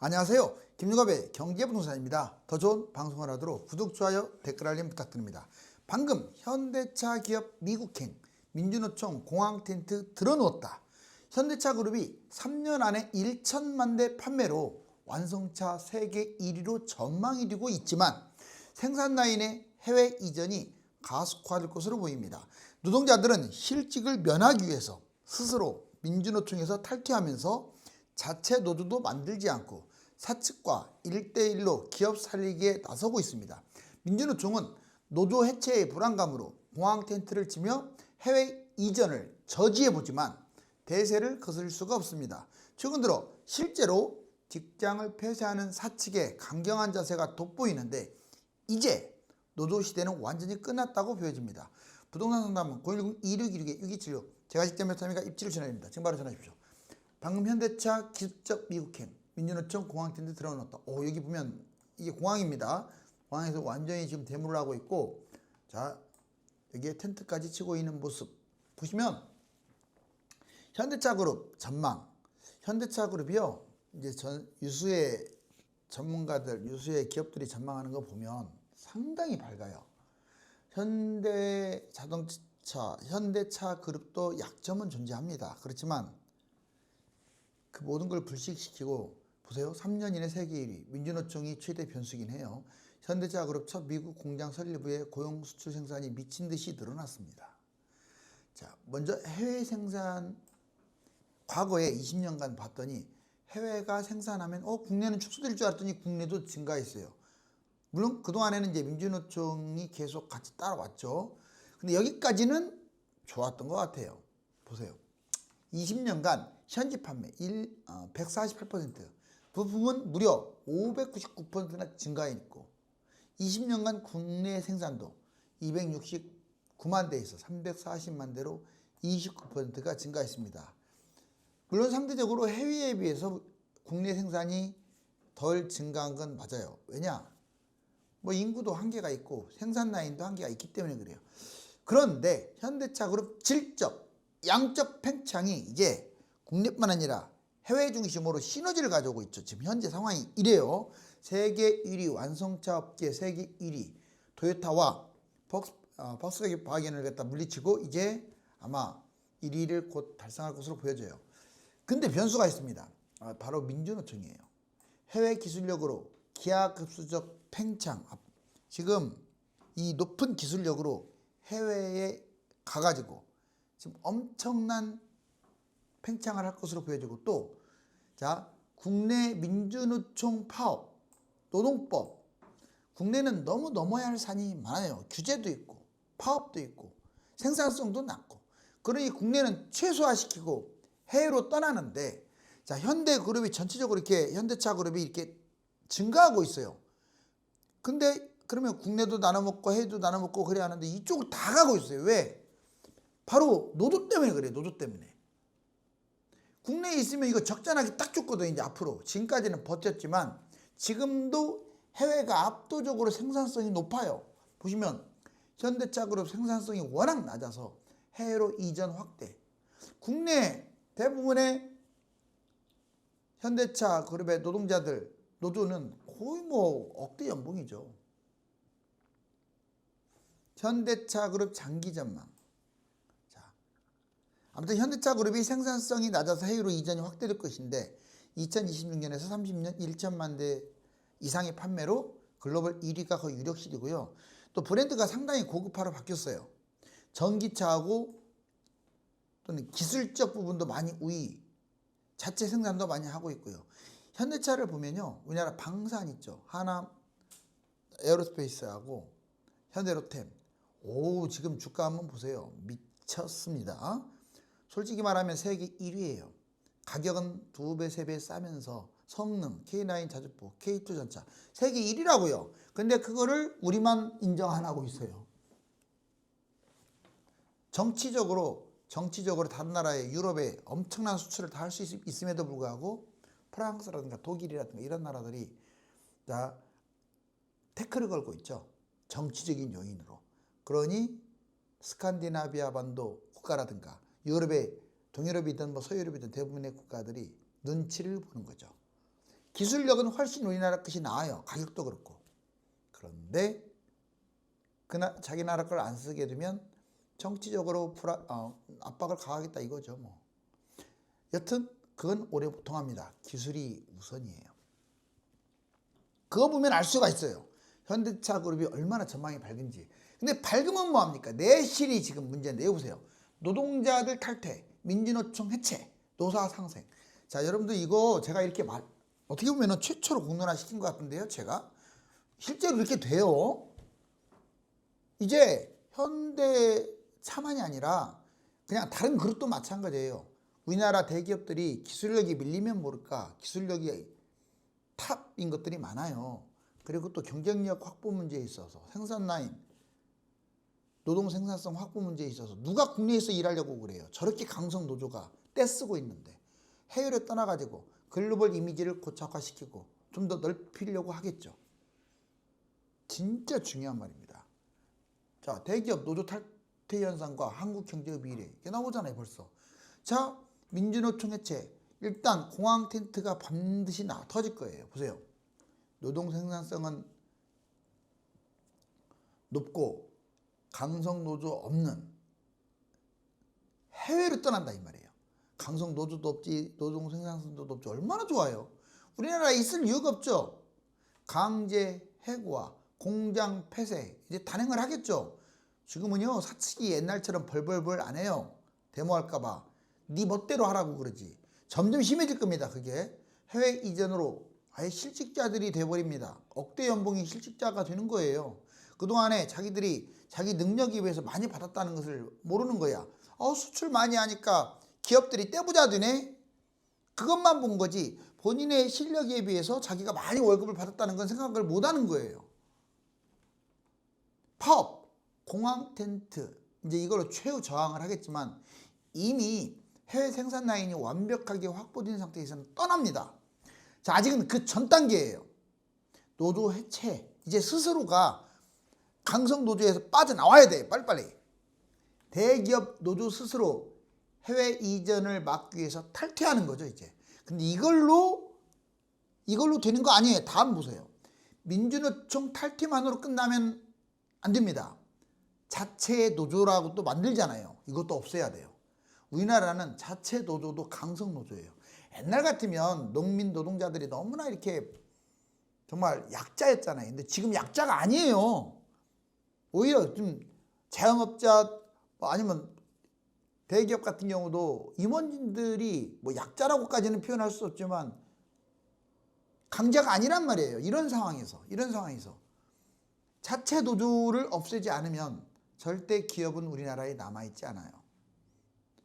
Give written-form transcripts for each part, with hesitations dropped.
안녕하세요. 김유갑의 경제부동산입니다. 더 좋은 방송을 하도록 구독, 좋아요, 댓글 알림 부탁드립니다. 방금 현대차 기업 미국행 민주노총 공항 텐트 들어놓았다. 현대차 그룹이 3년 안에 1천만 대 판매로 완성차 세계 1위로 전망이 되고 있지만 생산 라인의 해외 이전이 가속화될 것으로 보입니다. 노동자들은 실직을 면하기 위해서 스스로 민주노총에서 탈퇴하면서 자체 노조도 만들지 않고 사측과 1대1로 기업 살리기에 나서고 있습니다. 민주노총은 노조 해체의 불안감으로 공항 텐트를 치며 해외 이전을 저지해보지만 대세를 거스를 수가 없습니다. 최근 들어 실제로 직장을 폐쇄하는 사측의 강경한 자세가 돋보이는데 이제 노조 시대는 완전히 끝났다고 보여집니다. 부동산 상담은 010-2616-6276 제가 직접 메타미가 입지를 전해드립니다. 지금 바로 전화주십시오. 방금 현대차 기술적 미국행 민주노총 공항 텐트 들어놓았다. 여기 보면 이게 공항입니다. 공항에서 완전히 지금 대물을 하고 있고, 자 여기에 텐트까지 치고 있는 모습 보시면 현대차 그룹 전망. 현대차 그룹이요, 이제 유수의 전문가들, 유수의 기업들이 전망하는 거 보면 상당히 밝아요. 현대차 그룹도 약점은 존재합니다. 그렇지만 그 모든 걸 불식시키고 보세요. 3년 이내 세계 1위, 민주노총이 최대 변수긴 해요. 현대차 그룹 첫 미국 공장 설립 후에 고용 수출 생산이 미친 듯이 늘어났습니다. 자, 먼저 해외 생산, 과거에 20년간 봤더니 해외가 생산하면 국내는 축소될 줄 알았더니 국내도 증가했어요. 물론 그동안에는 이제 민주노총이 계속 같이 따라왔죠. 근데 여기까지는 좋았던 것 같아요. 보세요. 20년간 현지 판매 148%, 부품은 무려 599%나 증가했고 20년간 국내 생산도 269만 대에서 340만 대로 29%가 증가했습니다. 물론 상대적으로 해외에 비해서 국내 생산이 덜 증가한 건 맞아요. 왜냐? 인구도 한계가 있고 생산 라인도 한계가 있기 때문에 그래요. 그런데 현대차 그룹 질적, 양적 팽창이 이제 국내뿐만 아니라 해외 중심으로 시너지를 가져오고 있죠. 지금 현재 상황이 이래요. 세계 1위 완성차 업계 세계 1위 토요타와 폭스바겐을 갖다 물리치고 이제 아마 1위를 곧 달성할 것으로 보여져요. 근데 변수가 있습니다. 바로 민주노총이에요. 해외 기술력으로 기하급수적 팽창, 지금 이 높은 기술력으로 해외에 가가지고 지금 엄청난 팽창을 할 것으로 보여지고, 또 국내 민주노총 파업, 노동법, 국내는 너무 넘어야 할 산이 많아요. 규제도 있고 파업도 있고 생산성도 낮고, 그러니 국내는 최소화시키고 해외로 떠나는데, 현대그룹이 전체적으로 이렇게 현대차 그룹이 이렇게 증가하고 있어요. 근데 그러면 국내도 나눠먹고 해외도 나눠먹고 그래야 하는데 이쪽을 다 가고 있어요. 왜? 바로 노조 때문에 그래요. 노조 때문에. 국내에 있으면 이거 적잖하게 딱 좋거든요. 이제 앞으로 지금까지는 버텼지만 지금도 해외가 압도적으로 생산성이 높아요. 보시면 현대차 그룹 생산성이 워낙 낮아서 해외로 이전 확대. 국내 대부분의 현대차 그룹의 노동자들 노조는 거의 억대 연봉이죠. 현대차 그룹 장기 전망. 아무튼 현대차 그룹이 생산성이 낮아서 해외로 이전이 확대될 것인데 2026년에서 30년 1천만 대 이상의 판매로 글로벌 1위가 거의 유력시되고요. 또 브랜드가 상당히 고급화로 바뀌었어요. 전기차하고 또는 기술적 부분도 많이 우위, 자체 생산도 많이 하고 있고요. 현대차를 보면요, 우리나라 방산 있죠. 하나 에어로스페이스하고 현대로템. 지금 주가 한번 보세요. 미쳤습니다. 솔직히 말하면 세계 1위예요. 가격은 2배, 3배 싸면서 성능, K9 자주포, K2 전차 세계 1위라고요. 근데 그거를 우리만 인정 안 하고 있어요. 정치적으로 다른 나라에, 유럽에 엄청난 수출을 다 할 수 있음에도 불구하고 프랑스라든가 독일이라든가 이런 나라들이 태클을 걸고 있죠. 정치적인 요인으로. 그러니 스칸디나비아 반도 국가라든가 유럽의 동유럽이든 서유럽이든 대부분의 국가들이 눈치를 보는 거죠. 기술력은 훨씬 우리나라 것이 나아요. 가격도 그렇고. 그런데 자기 나라 걸 안 쓰게 되면 정치적으로 압박을 가하겠다 이거죠. 뭐. 여튼 그건 오래 통합니다. 기술이 우선이에요. 그거 보면 알 수가 있어요. 현대차 그룹이 얼마나 전망이 밝은지. 근데 밝으면 뭐합니까? 내실이 지금 문제인데 여보세요. 노동자들 탈퇴, 민주노총 해체, 노사 상생. 자, 여러분들 이거 제가 이렇게 어떻게 보면 최초로 공론화시킨 것 같은데요. 제가 실제로 이렇게 돼요. 이제 현대차만이 아니라 그냥 다른 그룹도 마찬가지예요. 우리나라 대기업들이 기술력이 밀리면 모를까 기술력이 탑인 것들이 많아요. 그리고 또 경쟁력 확보 문제에 있어서 생산 라인, 노동 생산성 확보 문제에 있어서 누가 국내에서 일하려고 그래요. 저렇게 강성 노조가 떼쓰고 있는데 해외로 떠나가지고 글로벌 이미지를 고착화시키고 좀 더 넓히려고 하겠죠. 진짜 중요한 말입니다. 자, 대기업 노조 탈퇴 현상과 한국 경제의 미래 이게 나오잖아요 벌써. 자, 민주노총 해체. 일단 공항 텐트가 반드시 터질 거예요. 보세요. 노동 생산성은 높고 강성 노조 없는 해외로 떠난다 이 말이에요. 강성 노조도 없지 노동 생산성도 없지 얼마나 좋아요. 우리나라에 있을 이유가 없죠. 강제 해고와 공장 폐쇄 이제 단행을 하겠죠. 지금은요 사측이 옛날처럼 벌벌벌 안 해요. 데모할까 봐. 네 멋대로 하라고 그러지. 점점 심해질 겁니다. 그게 해외 이전으로 아예 실직자들이 돼버립니다. 억대 연봉이 실직자가 되는 거예요. 그동안에 자기들이 자기 능력에 비해서 많이 받았다는 것을 모르는 거야. 수출 많이 하니까 기업들이 떼부자 되네. 그것만 본 거지 본인의 실력에 비해서 자기가 많이 월급을 받았다는 건 생각을 못하는 거예요. 파업, 공항 텐트 이제 이걸로 최후 저항을 하겠지만 이미 해외 생산 라인이 완벽하게 확보된 상태에서는 떠납니다. 자, 아직은 그 전 단계예요. 노조 해체. 이제 스스로가 강성 노조에서 빠져나와야 돼. 빨리빨리. 대기업 노조 스스로 해외 이전을 막기 위해서 탈퇴하는 거죠, 이제. 근데 이걸로 되는 거 아니에요. 다음 보세요. 민주노총 탈퇴만으로 끝나면 안 됩니다. 자체 노조라고 또 만들잖아요. 이것도 없애야 돼요. 우리나라는 자체 노조도 강성 노조예요. 옛날 같으면 농민 노동자들이 너무나 이렇게 정말 약자였잖아요. 근데 지금 약자가 아니에요. 오히려 좀 자영업자 아니면 대기업 같은 경우도 임원진들이 뭐 약자라고까지는 표현할 수 없지만 강자가 아니란 말이에요. 이런 상황에서 자체 노조를 없애지 않으면 절대 기업은 우리나라에 남아있지 않아요.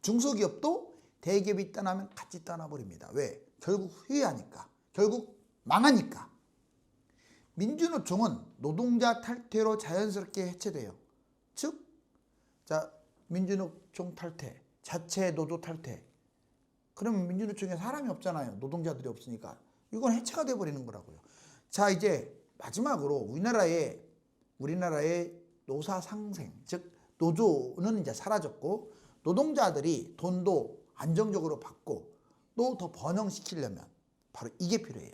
중소기업도 대기업이 떠나면 같이 떠나버립니다. 왜? 결국 후회하니까. 결국 망하니까. 민주노총은 노동자 탈퇴로 자연스럽게 해체돼요. 즉, 자, 민주노총 탈퇴, 자체 노조 탈퇴. 그러면 민주노총에 사람이 없잖아요. 노동자들이 없으니까. 이건 해체가 돼버리는 거라고요. 자, 이제 마지막으로 우리나라의 노사 상생, 즉 노조는 이제 사라졌고 노동자들이 돈도 안정적으로 받고 또 더 번영시키려면 바로 이게 필요해요.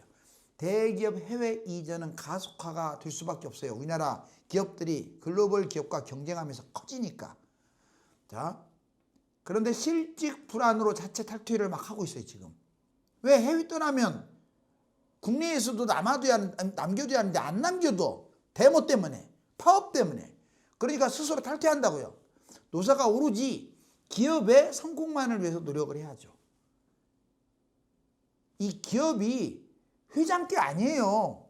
대기업 해외 이전은 가속화가 될 수밖에 없어요. 우리나라 기업들이 글로벌 기업과 경쟁하면서 커지니까. 자, 그런데 실직 불안으로 자체 탈퇴를 막 하고 있어요 지금. 왜? 해외 떠나면 국내에서도 남겨둬야 하는데 안 남겨둬. 데모 때문에, 파업 때문에. 그러니까 스스로 탈퇴한다고요. 노사가 오로지 기업의 성공만을 위해서 노력을 해야죠. 이 기업이 회장께 아니에요.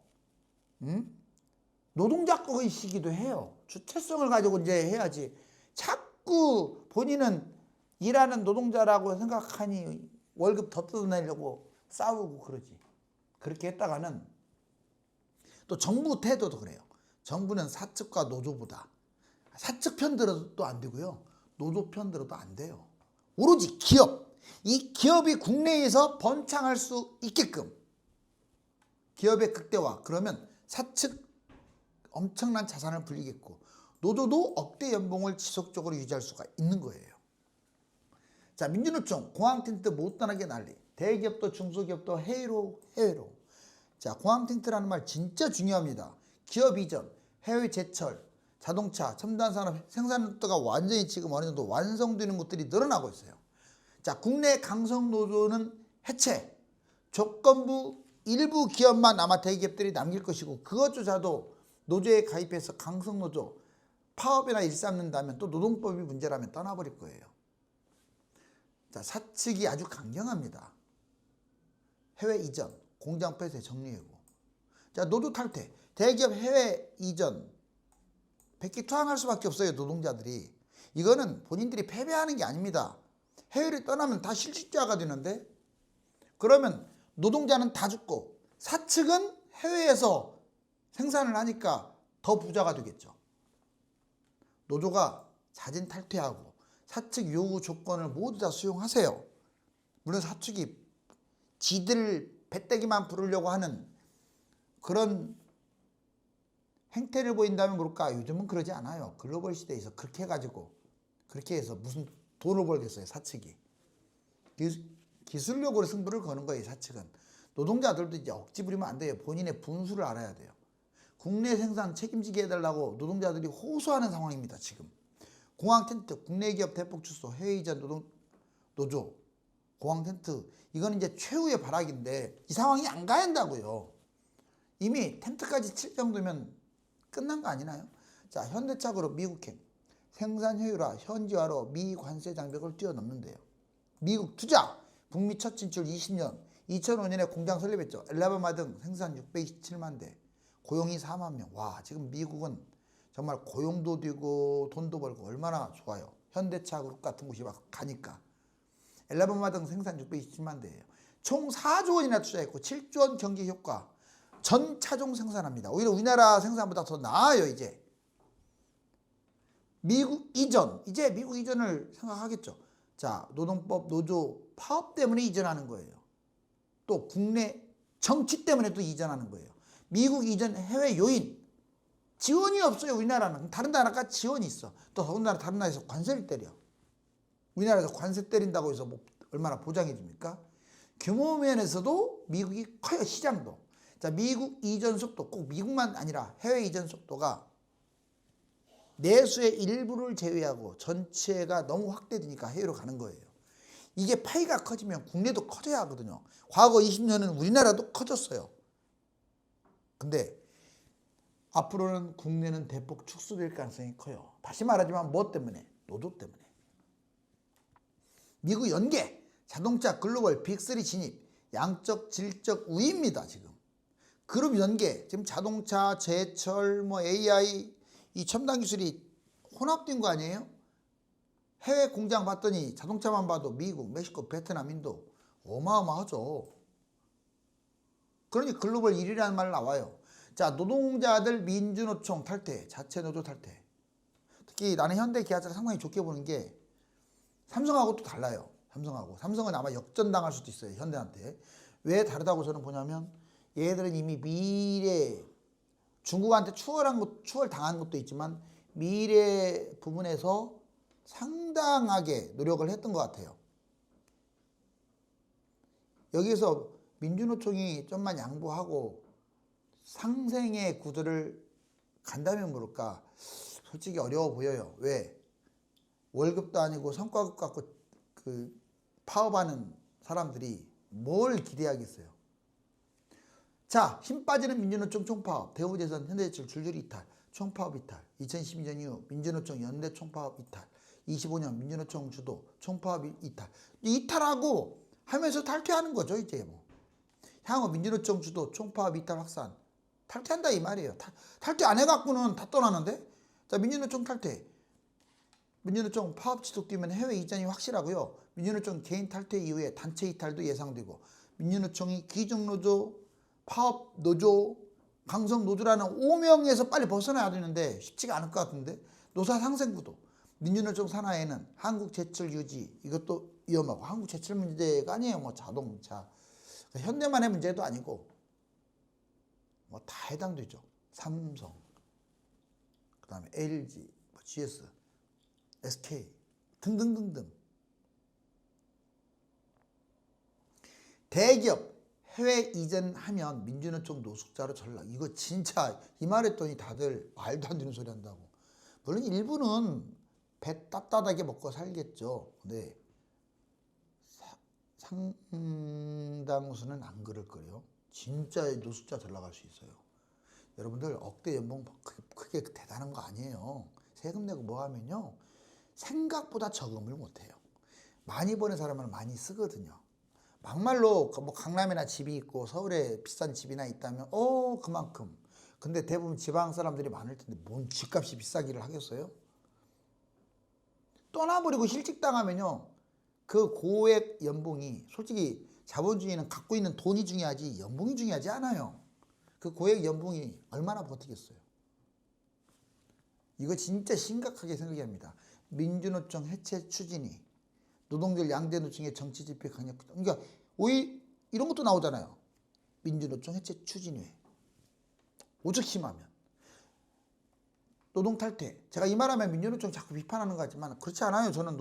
노동자 것이기도 해요. 주체성을 가지고 이제 해야지. 자꾸 본인은 일하는 노동자라고 생각하니 월급 더 뜯어내려고 싸우고 그러지. 그렇게 했다가는 또 정부 태도도 그래요. 정부는 사측과 노조보다 사측 편 들어도 안 되고요. 노조 편 들어도 안 돼요. 오로지 기업. 이 기업이 국내에서 번창할 수 있게끔 기업의 극대화. 그러면 사측 엄청난 자산을 불리겠고 노조도 억대 연봉을 지속적으로 유지할 수가 있는 거예요. 자, 민주노총 공항 텐트 못 떠나게 난리. 대기업도 중소기업도 해외로. 자, 공항 텐트라는 말 진짜 중요합니다. 기업 이전, 해외 제철, 자동차, 첨단 산업 생산도가 완전히 지금 어느 정도 완성되는 것들이 늘어나고 있어요. 자, 국내 강성 노조는 해체, 조건부 일부 기업만 아마 대기업들이 남길 것이고 그것조차도 노조에 가입해서 강성 노조 파업이나 일삼는다면 또 노동법이 문제라면 떠나버릴 거예요. 자, 사측이 아주 강경합니다. 해외 이전, 공장 폐쇄 정리해고. 자, 노조 탈퇴, 대기업 해외 이전 백기투항할 수밖에 없어요. 노동자들이. 이거는 본인들이 패배하는 게 아닙니다. 해외를 떠나면 다 실직자가 되는데 그러면 노동자는 다 죽고 사측은 해외에서 생산을 하니까 더 부자가 되겠죠. 노조가 자진 탈퇴하고 사측 요구 조건을 모두 다 수용하세요. 물론 사측이 지들 배때기만 부르려고 하는 그런 행태를 보인다면 모를까. 요즘은 그러지 않아요. 글로벌 시대에서 그렇게 해가지고 그렇게 해서 무슨 돈을 벌겠어요. 사측이. 기술력으로 승부를 거는 거예요. 사측은. 노동자들도 이제 억지 부리면 안 돼요. 본인의 분수를 알아야 돼요. 국내 생산 책임지게 해달라고 노동자들이 호소하는 상황입니다. 지금. 공항 텐트, 국내 기업 대폭 축소, 해외 이전 노조, 공항 텐트. 이건 이제 최후의 발악인데 이 상황이 안 가야 한다고요. 이미 텐트까지 칠 정도면 끝난 거 아니나요? 자, 현대차 그룹 미국행. 생산 효율화, 현지화로 미 관세 장벽을 뛰어넘는데요. 미국 투자, 북미 첫 진출 20년, 2005년에 공장 설립했죠. 엘라바마 등 생산 627만 대, 고용이 4만 명. 와, 지금 미국은 정말 고용도 되고 돈도 벌고 얼마나 좋아요. 현대차 그룹 같은 곳이 막 가니까. 엘라바마 등 생산 627만 대예요. 총 4조 원이나 투자했고 7조 원 경기 효과. 전 차종 생산합니다. 오히려 우리나라 생산보다 더 나아요. 이제 미국 이전, 이제 미국 이전을 생각하겠죠. 자, 노동법, 노조 파업 때문에 이전하는 거예요. 또 국내 정치 때문에 또 이전하는 거예요. 미국 이전 해외 요인 지원이 없어요. 우리나라는. 다른 나라가 지원이 있어. 또 더군다나 다른 나라에서 관세를 때려. 우리나라에서 관세 때린다고 해서 뭐 얼마나 보장해 줍니까? 규모 면에서도 미국이 커요. 시장도. 자, 미국 이전 속도, 꼭 미국만 아니라 해외 이전 속도가 내수의 일부를 제외하고 전체가 너무 확대되니까 해외로 가는 거예요. 이게 파이가 커지면 국내도 커져야 하거든요. 과거 20년은 우리나라도 커졌어요. 근데 앞으로는 국내는 대폭 축소될 가능성이 커요. 다시 말하지만 뭐 때문에? 노조 때문에. 미국 연계, 자동차 글로벌 빅3 진입, 양적 질적 우위입니다. 지금. 그룹 연계, 지금 자동차, 제철, 뭐 AI, 이 첨단 기술이 혼합된 거 아니에요? 해외 공장 봤더니 자동차만 봐도 미국, 멕시코, 베트남, 인도 어마어마하죠. 그러니 글로벌 1위라는 말 나와요. 자, 노동자들 민주노총 탈퇴, 자체 노조 탈퇴. 특히 나는 현대 기아차를 상당히 좋게 보는 게 삼성하고 또 달라요. 삼성은 아마 역전당할 수도 있어요. 현대한테. 왜 다르다고 저는 보냐면 얘들은 이미 미래 중국한테 추월당한 것도 있지만 미래 부분에서 상당하게 노력을 했던 것 같아요. 여기서 민주노총이 좀만 양보하고 상생의 구도를 간다면 모를까 솔직히 어려워 보여요. 왜? 월급도 아니고 성과급 갖고 그 파업하는 사람들이 뭘 기대하겠어요. 자, 힘 빠지는 민주노총 총파업, 대우재선, 현대제철 줄줄이 이탈, 총파업 이탈, 2012년 이후 민주노총 연대 총파업 이탈, 25년 민주노총 주도 총파업 이탈. 이탈하고 하면서 탈퇴하는 거죠. 이제 뭐 향후 민주노총 주도 총파업 이탈 확산 탈퇴한다 이 말이에요. 탈퇴 안 해갖고는 다 떠나는데. 자, 민주노총 탈퇴, 민주노총 파업 지속되면 해외 이전이 확실하고요. 민주노총 개인 탈퇴 이후에 단체 이탈도 예상되고 민주노총이 기중노조, 파업 노조, 강성 노조라는 오명에서 빨리 벗어나야 되는데 쉽지가 않을 것 같은데. 노사 상생 구도, 민주노총 산하에는 한국 제철 유지, 이것도 위험하고 한국 제철 문제가 아니에요. 뭐 자동차, 현대만의 문제도 아니고 뭐 다 해당되죠. 삼성, 그 다음에 LG, GS, SK 등등등등. 대기업 해외 이전하면 민주노총 노숙자로 전락. 이거 진짜 이 말했더니 다들 말도 안 되는 소리 한다고. 물론 일부는 배 따뜻하게 먹고 살겠죠. 네. 상당수는 안 그럴 거예요. 진짜 노숙자 전락할 수 있어요. 여러분들 억대 연봉 크게 대단한 거 아니에요. 세금 내고 뭐 하면요. 생각보다 저금을 못해요. 많이 버는 사람은 많이 쓰거든요. 막말로 뭐 강남이나 집이 있고 서울에 비싼 집이나 있다면 그만큼. 근데 대부분 지방 사람들이 많을 텐데 뭔 집값이 비싸기를 하겠어요? 떠나버리고 실직당하면요. 그 고액 연봉이 솔직히 자본주의는 갖고 있는 돈이 중요하지 연봉이 중요하지 않아요. 그 고액 연봉이 얼마나 버티겠어요. 이거 진짜 심각하게 생각해야 합니다. 민주노총 해체 추진이 노동절 양대노총의 정치집회 강력. 그러니까 이런 것도 나오잖아요. 민주노총 해체 추진회. 오죽 심하면. 노동 탈퇴. 제가 이 말하면 민주노총 자꾸 비판하는 거 같지만 그렇지 않아요. 저는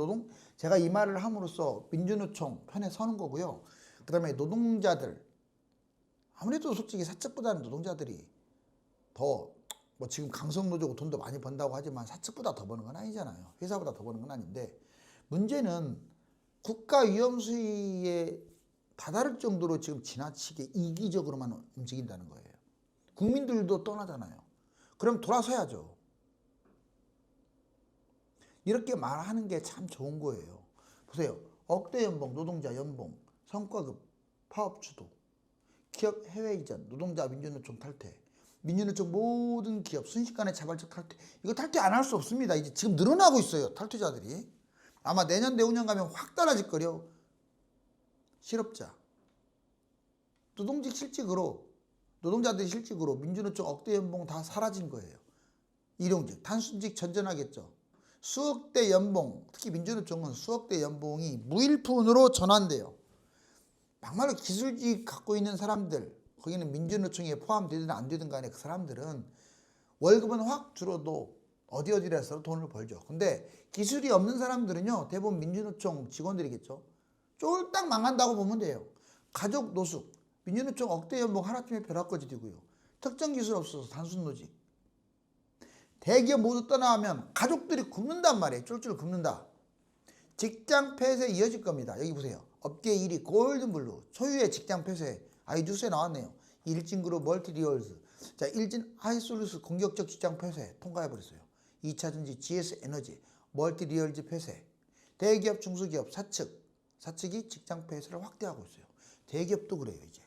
제가 이 말을 함으로써 민주노총 편에 서는 거고요. 그 다음에 노동자들. 아무래도 솔직히 사측보다는 노동자들이 더 뭐 지금 강성노조고 돈도 많이 번다고 하지만 사측보다 더 버는 건 아니잖아요. 회사보다 더 버는 건 아닌데 문제는 국가 위험 수위에 다다를 정도로 지금 지나치게 이기적으로만 움직인다는 거예요. 국민들도 떠나잖아요. 그럼 돌아서야죠. 이렇게 말하는 게 참 좋은 거예요. 보세요. 억대 연봉, 노동자 연봉, 성과급, 파업 주도, 기업 해외 이전, 노동자 민주노총 탈퇴, 민주노총 모든 기업 순식간에 자발적 탈퇴. 이거 탈퇴 안 할 수 없습니다. 이제 지금 늘어나고 있어요. 탈퇴자들이. 아마 내년 내후년 가면 확 달라질 거려. 실업자, 노동직 실직으로 노동자들이 실직으로 민주노총 억대 연봉 다 사라진 거예요. 일용직, 단순직 전전하겠죠. 수억대 연봉, 특히 민주노총은 수억대 연봉이 무일푼으로 전환돼요. 막말로 기술직 갖고 있는 사람들, 거기는 민주노총에 포함되든 안 되든 간에 그 사람들은 월급은 확 줄어도 어디라서 돈을 벌죠. 근데 기술이 없는 사람들은요, 대부분 민주노총 직원들이겠죠. 쫄딱 망한다고 보면 돼요. 가족 노숙, 민주노총 억대 연봉 하나쯤에 벼락거지 되고요. 특정 기술 없어서 단순 노직. 대기업 모두 떠나면 가족들이 굶는단 말이에요. 쫄쫄 굶는다. 직장 폐쇄 이어질 겁니다. 여기 보세요. 업계 1위 골든블루 소유의 직장 폐쇄. 이 뉴스에 나왔네요. 일진그룹 멀티리얼즈. 자, 일진 하이솔루스 공격적 직장 폐쇄 통과해버렸어요. 2차전지 GS에너지 멀티리얼즈 폐쇄. 대기업 중소기업 사측이 직장 폐쇄를 확대하고 있어요. 대기업도 그래요. 이제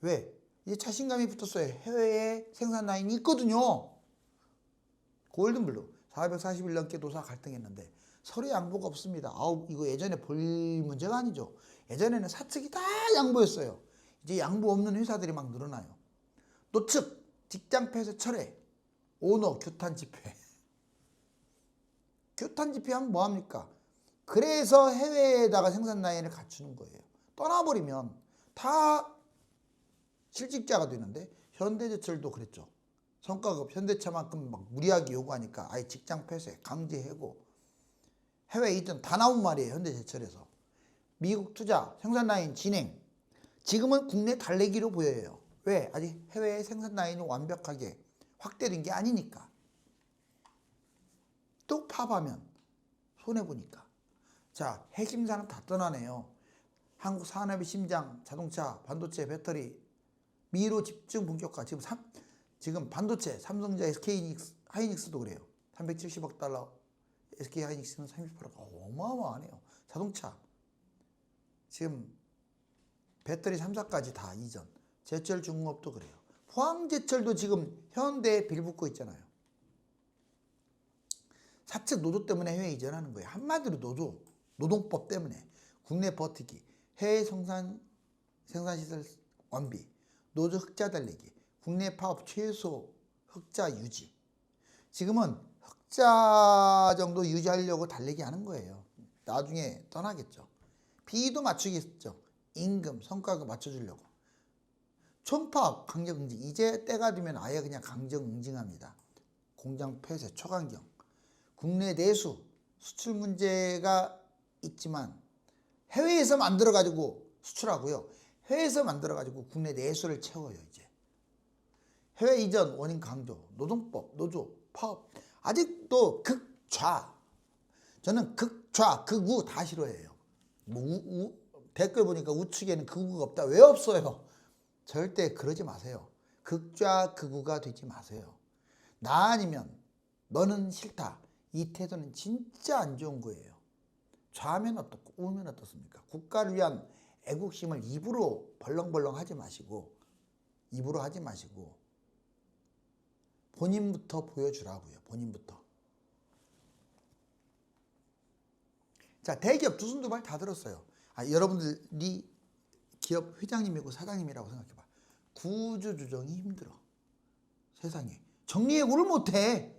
왜? 이제 자신감이 붙었어요. 해외에 생산 라인이 있거든요. 골든블루 440일 넘게 노사 갈등했는데 서로 양보가 없습니다. 이거 예전에 볼 문제가 아니죠. 예전에는 사측이 다 양보했어요. 이제 양보 없는 회사들이 막 늘어나요. 노측 직장 폐쇄 철회. 오너 규탄 집회. 규탄 집회하면 뭐합니까? 그래서 해외에다가 생산 라인을 갖추는 거예요. 떠나버리면 다 실직자가 되는데 현대제철도 그랬죠. 성과급 현대차만큼 막 무리하게 요구하니까 아예 직장 폐쇄, 강제 해고, 해외 이전 다 나온 말이에요. 현대제철에서. 미국 투자, 생산 라인 진행. 지금은 국내 달래기로 보여요. 왜? 아직 해외 생산 라인이 완벽하게 확대된 게 아니니까. 또 파업하면 손해보니까. 자, 핵심산업 다 떠나네요. 한국 산업의 심장, 자동차, 반도체, 배터리, 미로 집중 본격화. 지금 반도체, 삼성전자, SK하이닉스도 그래요. 370억 달러, SK하이닉스는 38억. 어마어마하네요. 자동차. 지금 배터리 3사까지 다 이전. 제철 중공업도 그래요. 포항제철도 지금 현대에 빌붙고 있잖아요. 사측 노조 때문에 해외 이전하는 거예요. 한마디로 노동법 때문에. 국내 버티기, 해외 생산시설 완비, 노조 흑자 달리기, 국내 파업 최소 흑자 유지. 지금은 흑자 정도 유지하려고 달리기 하는 거예요. 나중에 떠나겠죠. 비도 맞추겠죠. 임금, 성과급 맞춰주려고. 총파업, 강력 응징. 이제 때가 되면 아예 그냥 강정 응징합니다. 공장 폐쇄, 초강경. 국내 내수, 수출 문제가 있지만 해외에서 만들어가지고 수출하고요. 해외에서 만들어가지고 국내 내수를 채워요. 이제 해외 이전 원인 강조, 노동법, 노조, 파업 아직도 극좌. 저는 극좌, 극우 다 싫어해요. 뭐 댓글 보니까 우측에는 극우가 없다. 왜 없어요? 절대 그러지 마세요. 극좌, 극우가 되지 마세요. 나 아니면 너는 싫다. 이 태도는 진짜 안 좋은 거예요. 좌면 어떻고 우면 어떻습니까? 국가를 위한 애국심을 입으로 벌렁벌렁 하지 마시고 본인부터 보여주라고요. 본인부터. 자, 대기업 두 손 두 발 다 들었어요. 여러분들이 기업 회장님이고 사장님이라고 생각해봐. 구조조정이 힘들어. 세상에. 정리해고를 못해.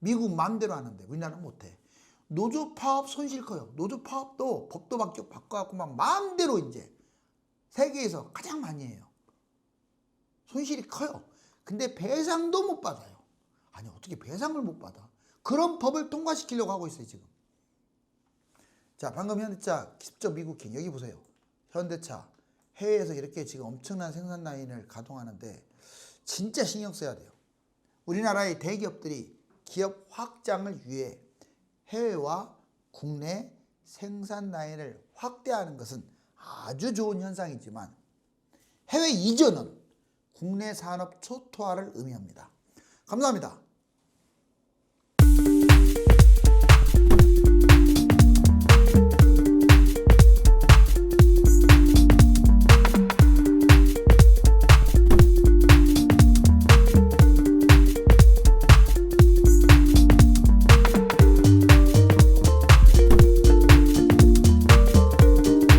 미국 마음대로 하는데 우리나라는 못해. 노조 파업 손실 커요. 노조 파업도 법도 바꿔갖고 막 마음대로 이제 세계에서 가장 많이 해요. 손실이 커요. 근데 배상도 못 받아요. 아니 어떻게 배상을 못 받아? 그런 법을 통과시키려고 하고 있어요 지금. 자, 방금 현대차 10조 미국행 여기 보세요. 현대차 해외에서 이렇게 지금 엄청난 생산 라인을 가동하는데 진짜 신경 써야 돼요. 우리나라의 대기업들이 기업 확장을 위해 해외와 국내 생산 라인을 확대하는 것은 아주 좋은 현상이지만 해외 이전은 국내 산업 초토화를 의미합니다. 감사합니다.